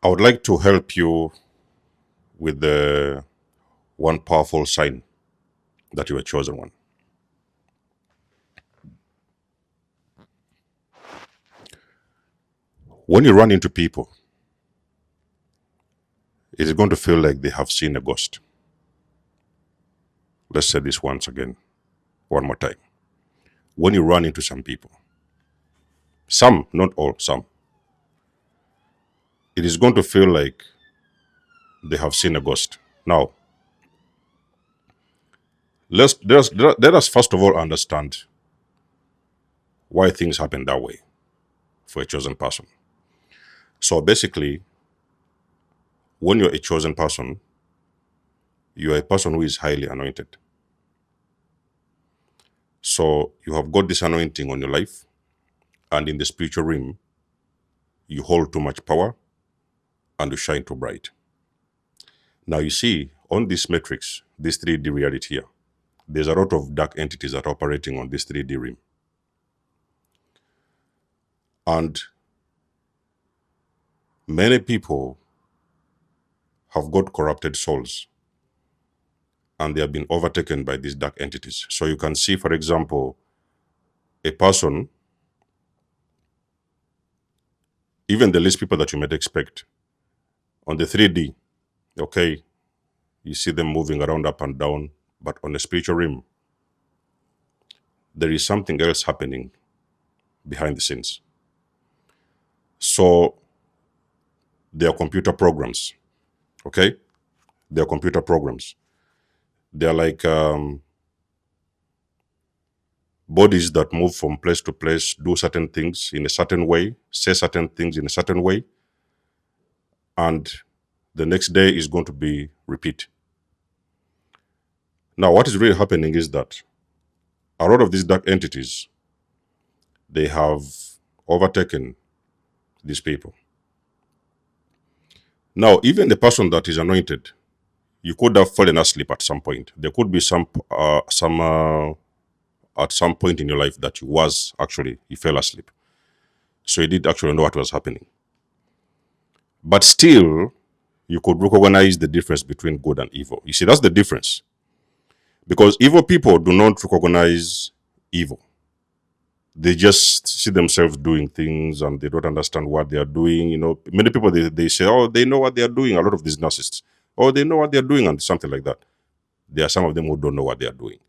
I would like to help you with the one powerful sign that you are chosen one. When you run into people, it's going to feel like they have seen a ghost. Let's say this once again, one more time. When you run into some people, some, not all, some, it is going to feel like they have seen a ghost. Now, let us first of all understand why things happen that way for a chosen person. So basically, when you're a chosen person, you're a person who is highly anointed. So you have got this anointing on your life, and in the spiritual realm, you hold too much power and you shine too bright. Now you see, on this matrix, this 3D reality here, there's a lot of dark entities that are operating on this 3D realm. And many people have got corrupted souls and they have been overtaken by these dark entities. So you can see, for example, a person, even the least people that you might expect, on the 3D, okay, you see them moving around up and down, but on the spiritual realm, there is something else happening behind the scenes. So they are computer programs, okay? They are computer programs. They are like bodies that move from place to place, do certain things in a certain way, say certain things in a certain way, and the next day is going to be repeat. Now, what is really happening is that a lot of these dark entities, they have overtaken these people. Now, even the person that is anointed, you could have fallen asleep at some point. There could be some at some point in your life that you fell asleep. So you did actually know what was happening. But still, you could recognize the difference between good and evil. You see, that's the difference. Because evil people do not recognize evil. They just see themselves doing things and they don't understand what they are doing. You know, many people, they say, oh, they know what they are doing. A lot of these narcissists, oh, they know what they are doing and something like that. There are some of them who don't know what they are doing.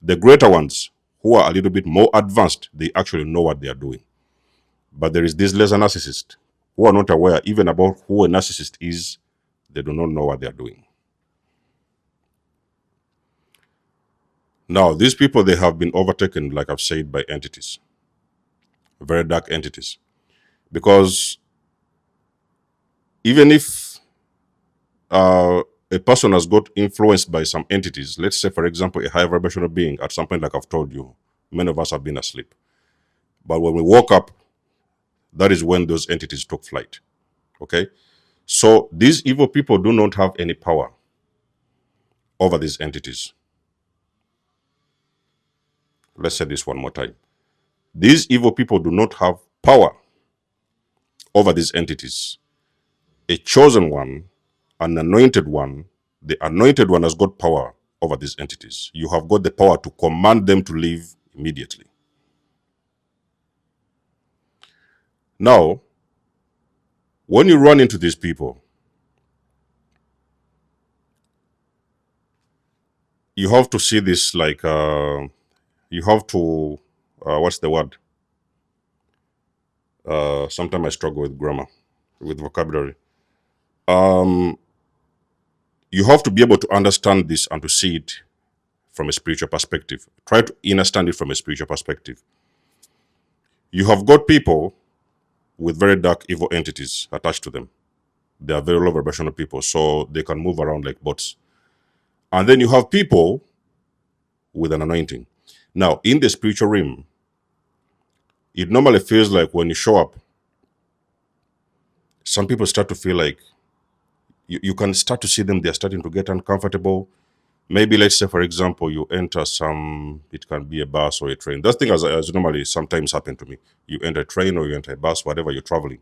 The greater ones, who are a little bit more advanced, they actually know what they are doing. But there is these lesser narcissists who are not aware even about who a narcissist is. They do not know what they are doing. Now, these people, they have been overtaken, like I've said, by entities, very dark entities. Because even if a person has got influenced by some entities, let's say, for example, a high vibrational being, at some point, like I've told you, many of us have been asleep. But when we woke up, that is when those entities took flight. Okay? So these evil people do not have any power over these entities. Let's say this one more time. These evil people do not have power over these entities. A chosen one, an anointed one, the anointed one has got power over these entities. You have got the power to command them to leave immediately. Now, when you run into these people, you have to see this like, you have to, what's the word? Sometimes I struggle with grammar, with vocabulary. You have to be able to understand this and to see it from a spiritual perspective. Try to understand it from a spiritual perspective. You have got people with very dark evil entities attached to them. They are very low vibrational people, so they can move around like bots. And then you have people with an anointing. Now, in the spiritual realm, it normally feels like when you show up, some people start to feel like you can start to see them, they're starting to get uncomfortable. Maybe let's say, for example, you enter it can be a bus or a train. That thing as normally sometimes happen to me. You enter a train or you enter a bus, whatever you're traveling.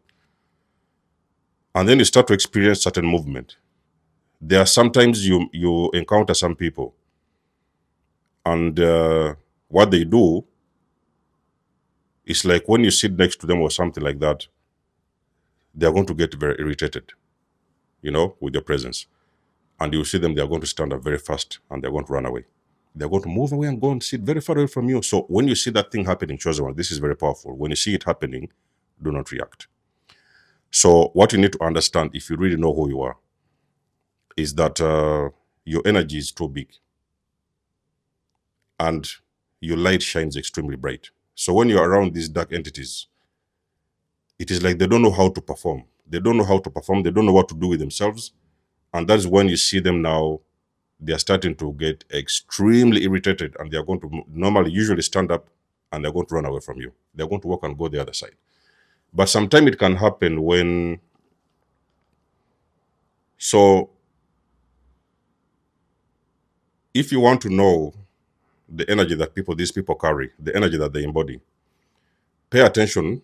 And then you start to experience certain movement. There are sometimes you encounter some people, and what they do is like when you sit next to them or something like that, they are going to get very irritated, with your presence. And you see them, they are going to stand up very fast and they're going to run away. They're going to move away and go and sit very far away from you. So when you see that thing happening, chosen one, this is very powerful. When you see it happening, do not react. So what you need to understand, if you really know who you are, is that your energy is too big and your light shines extremely bright. So when you're around these dark entities, it is like they don't know how to perform. They don't know how to perform. They don't know what to do with themselves. And that's when you see them now, they are starting to get extremely irritated and they are going to normally usually stand up and they're going to run away from you. They're going to walk and go the other side. But sometimes it can happen when, so if you want to know the energy that these people carry, the energy that they embody, pay attention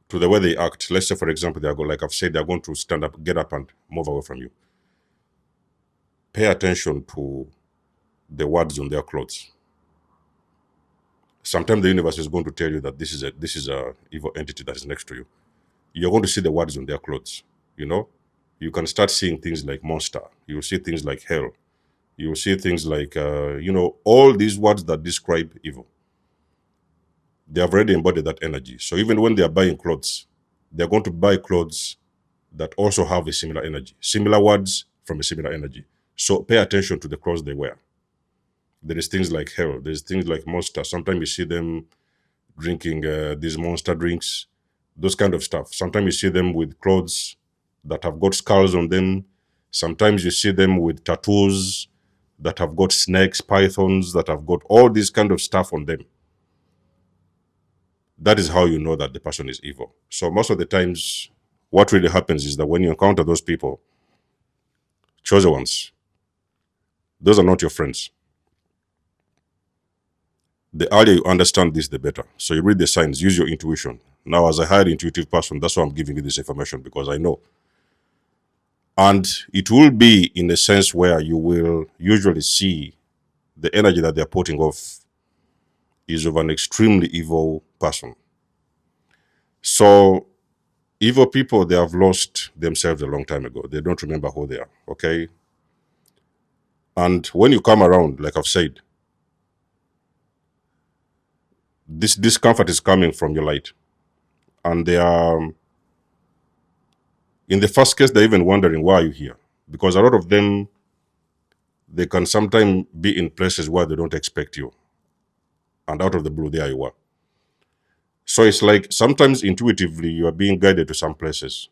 to the way they act. Let's say, for example, like I've said, they're going to stand up, get up and move away from you. Pay attention to the words on their clothes. Sometimes the universe is going to tell you that this is a evil entity that is next to you. You're going to see the words on their clothes. You can start seeing things like monster. You'll see things like hell. You'll see things like all these words that describe evil. They have already embodied that energy. So even when they are buying clothes, they're going to buy clothes that also have a similar energy, similar words from a similar energy. So pay attention to the clothes they wear. There is things like hell. There's things like monster. Sometimes you see them drinking these monster drinks, those kind of stuff. Sometimes you see them with clothes that have got skulls on them. Sometimes you see them with tattoos that have got snakes, pythons, that have got all this kind of stuff on them. That is how you know that the person is evil. So most of the times, what really happens is that when you encounter those people, chosen ones, those are not your friends. The earlier you understand this, the better. So you read the signs, use your intuition. Now, as a highly intuitive person, that's why I'm giving you this information, because I know. And it will be in a sense where you will usually see the energy that they're putting off is of an extremely evil person. So evil people, they have lost themselves a long time ago. They don't remember who they are, okay? And when you come around, like I've said, this discomfort is coming from your light. And they are, in the first case, they're even wondering, why are you here? Because a lot of them, they can sometimes be in places where they don't expect you. And out of the blue, there you are. So it's like sometimes intuitively you are being guided to some places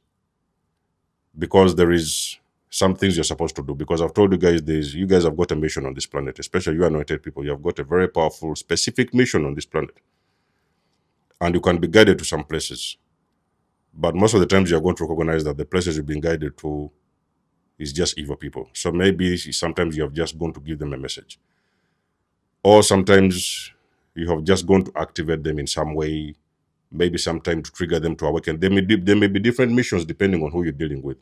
because there is some things you're supposed to do. Because I've told you guys, you guys have got a mission on this planet, especially you anointed people. You have got a very powerful, specific mission on this planet. And you can be guided to some places. But most of the times you're going to recognize that the places you've been guided to is just evil people. So maybe sometimes you have just gone to give them a message. Or sometimes you have just gone to activate them in some way, maybe sometime to trigger them to awaken. There may be different missions depending on who you're dealing with.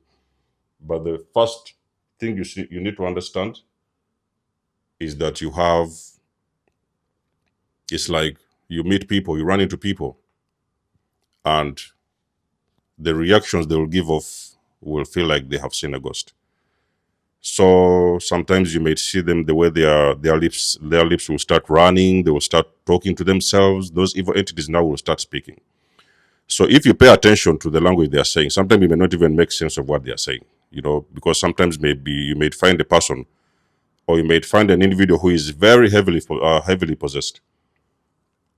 But the first thing you need to understand is that it's like you meet people, you run into people, and the reactions they will give off will feel like they have seen a ghost. So sometimes you may see them the way their lips will start running, they will start talking to themselves. Those evil entities now will start speaking. So if you pay attention to the language they are saying, sometimes you may not even make sense of what they are saying, because sometimes maybe you may find a person or you may find an individual who is very heavily possessed.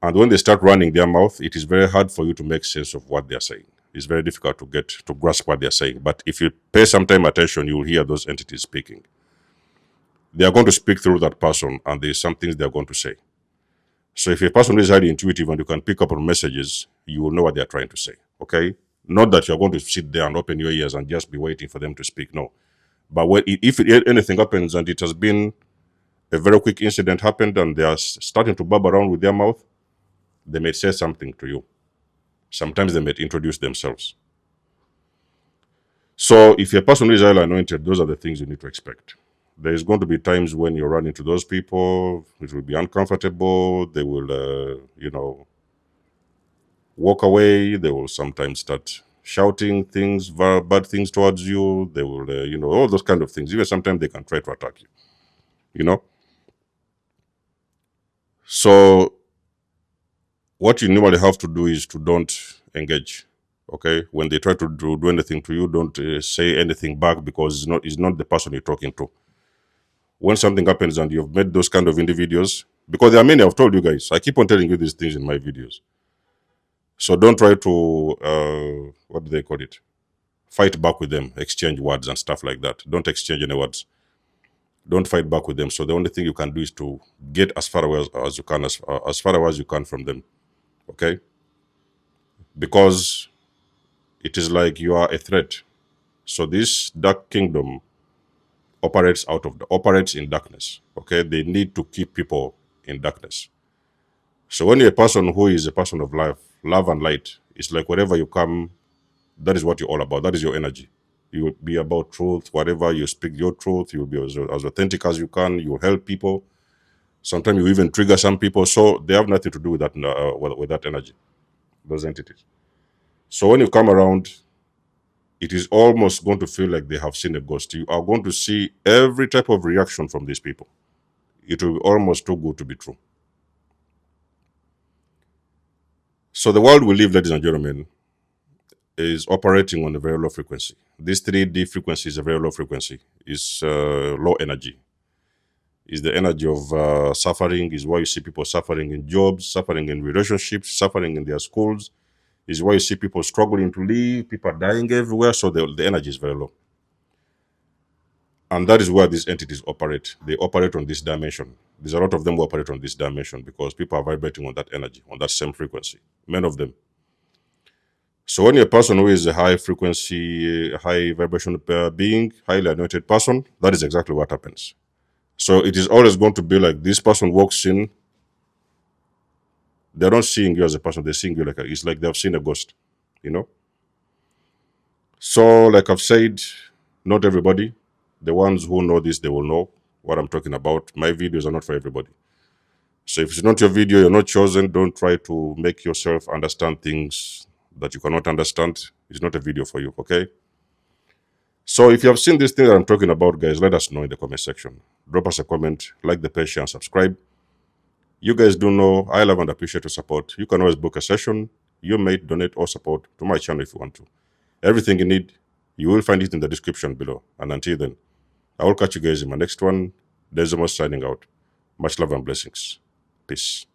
And when they start running their mouth, it is very hard for you to make sense of what they are saying. It's very difficult to grasp what they are saying. But if you pay some time attention, you will hear those entities speaking. They are going to speak through that person, and there's some things they are going to say. So if a person is highly intuitive and you can pick up on messages, you will know what they are trying to say, okay? Not that you're going to sit there and open your ears and just be waiting for them to speak, no. But if anything happens and it has been a very quick incident happened and they are starting to bub around with their mouth, they may say something to you. Sometimes they may introduce themselves. So if you're a person who is highly anointed, those are the things you need to expect. There is going to be times when you run into those people, it will be uncomfortable. They will, walk away. They will sometimes start shouting things, bad things towards you. They will, all those kind of things. Even sometimes they can try to attack you, you know. So what you normally have to do is to don't engage. Okay, when they try to do anything to you, don't say anything back, because it's not the person you're talking to. When something happens and you've met those kind of individuals, because there are many, I've told you guys, I keep on telling you these things in my videos. So don't try to what do they call it? Fight back with them, exchange words and stuff like that. Don't exchange any words. Don't fight back with them. So the only thing you can do is to get as far away as you can, as far away as you can from them. Okay, because it is like you are a threat. So this dark kingdom operates in darkness. Okay, they need to keep people in darkness. So when you're a person who is a person of love and light, it's like wherever you come, that is what you're all about. That is your energy. You will be about truth. Whatever you speak your truth, you'll be as authentic as you can. You'll help people. Sometimes you even trigger some people. So they have nothing to do with that with that energy, those entities. So when you come around, it is almost going to feel like they have seen a ghost. You are going to see every type of reaction from these people. It will be almost too good to be true. So the world we live, ladies and gentlemen, is operating on a very low frequency. This 3D frequency is a very low frequency. It's low energy. Is the energy of suffering. Is why you see people suffering in jobs, suffering in relationships, suffering in their schools. Is why you see people struggling to live, people are dying everywhere. So the energy is very low. And that is where these entities operate. They operate on this dimension. There's a lot of them who operate on this dimension because people are vibrating on that energy, on that same frequency. Many of them. So when you're a person who is a high frequency, high vibration being, highly anointed person, that is exactly what happens. So it is always going to be like this person walks in, they're not seeing you as a person, they're seeing you it's like they've seen a ghost, you know? So like I've said, not everybody, the ones who know this, they will know what I'm talking about. My videos are not for everybody. So if it's not your video, you're not chosen, don't try to make yourself understand things that you cannot understand. It's not a video for you, okay? So if you have seen this thing that I'm talking about, guys, let us know in the comment section. Drop us a comment, like the page, share, and subscribe. You guys do know I love and appreciate your support. You can always book a session. You may donate or support to my channel if you want to. Everything you need, you will find it in the description below. And until then, I will catch you guys in my next one. Desmos signing out. Much love and blessings. Peace.